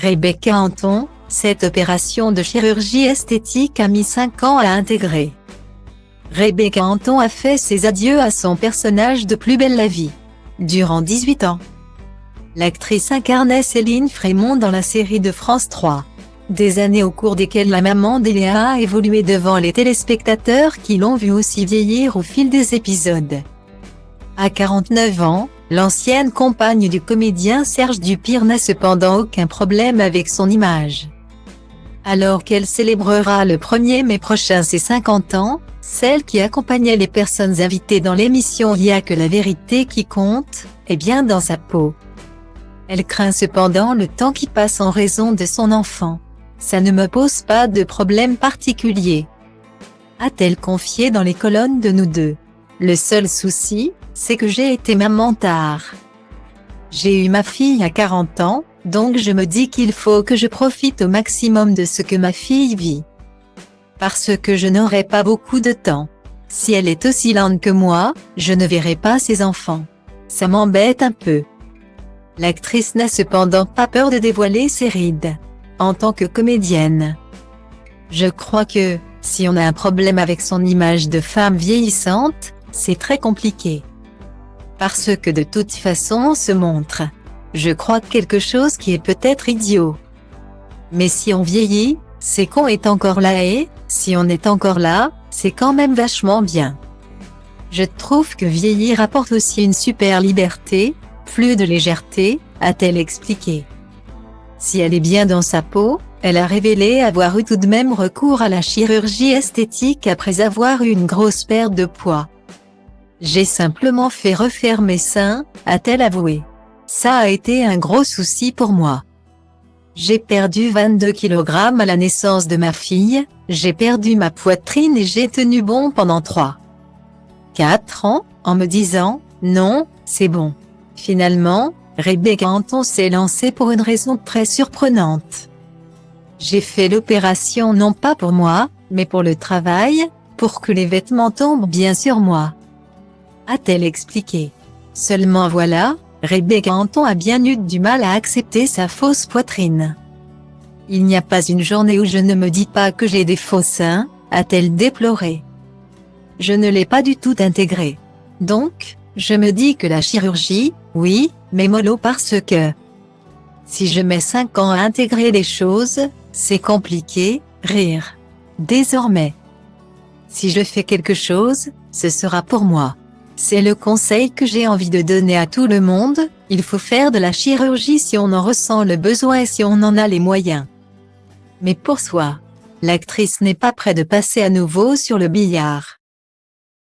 Rebecca Anton, cette opération de chirurgie esthétique a mis 5 ans à intégrer. Rebecca Anton a fait ses adieux à son personnage de Plus belle la vie. Durant 18 ans, l'actrice incarnait Céline Frémont dans la série de France 3. Des années au cours desquelles la maman d'Eléa a évolué devant les téléspectateurs qui l'ont vue aussi vieillir au fil des épisodes. À 49 ans, l'ancienne compagne du comédien Serge Dupire n'a cependant aucun problème avec son image. Alors qu'elle célébrera le 1er mai prochain ses 50 ans, celle qui accompagnait les personnes invitées dans l'émission « Il n'y a que la vérité qui compte » est bien dans sa peau. Elle craint cependant le temps qui passe en raison de son enfant. Ça ne me pose pas de problème particulier, a-t-elle confié dans les colonnes de Nous Deux. Le seul souci, c'est que j'ai été maman tard. J'ai eu ma fille à 40 ans, donc je me dis qu'il faut que je profite au maximum de ce que ma fille vit. Parce que je n'aurai pas beaucoup de temps. Si elle est aussi lente que moi, je ne verrai pas ses enfants. Ça m'embête un peu. L'actrice n'a cependant pas peur de dévoiler ses rides. En tant que comédienne, je crois que, si on a un problème avec son image de femme vieillissante, c'est très compliqué. Parce que de toute façon on se montre, je crois, quelque chose qui est peut-être idiot. Mais si on vieillit, c'est qu'on est encore là et, si on est encore là, c'est quand même vachement bien. Je trouve que vieillir apporte aussi une super liberté, plus de légèreté, a-t-elle expliqué. Si elle est bien dans sa peau, elle a révélé avoir eu tout de même recours à la chirurgie esthétique après avoir eu une grosse perte de poids. J'ai simplement fait refaire mes seins, a-t-elle avoué. Ça a été un gros souci pour moi. J'ai perdu 22 kg à la naissance de ma fille, j'ai perdu ma poitrine et j'ai tenu bon pendant 3-4 ans, en me disant, non, c'est bon. Finalement, Rebecca Anton s'est lancée pour une raison très surprenante. J'ai fait l'opération non pas pour moi, mais pour le travail, pour que les vêtements tombent bien sur moi, a-t-elle expliqué. Seulement voilà, Rebecca Anton a bien eu du mal à accepter sa fausse poitrine. Il n'y a pas une journée où je ne me dis pas que j'ai des faux seins, a-t-elle déploré. Je ne l'ai pas du tout intégré. Donc, je me dis que la chirurgie, oui, mais mollo parce que si je mets 5 ans à intégrer les choses, c'est compliqué, rire. Désormais, si je fais quelque chose, ce sera pour moi. C'est le conseil que j'ai envie de donner à tout le monde, il faut faire de la chirurgie si on en ressent le besoin et si on en a les moyens. Mais pour soi, l'actrice n'est pas près de passer à nouveau sur le billard.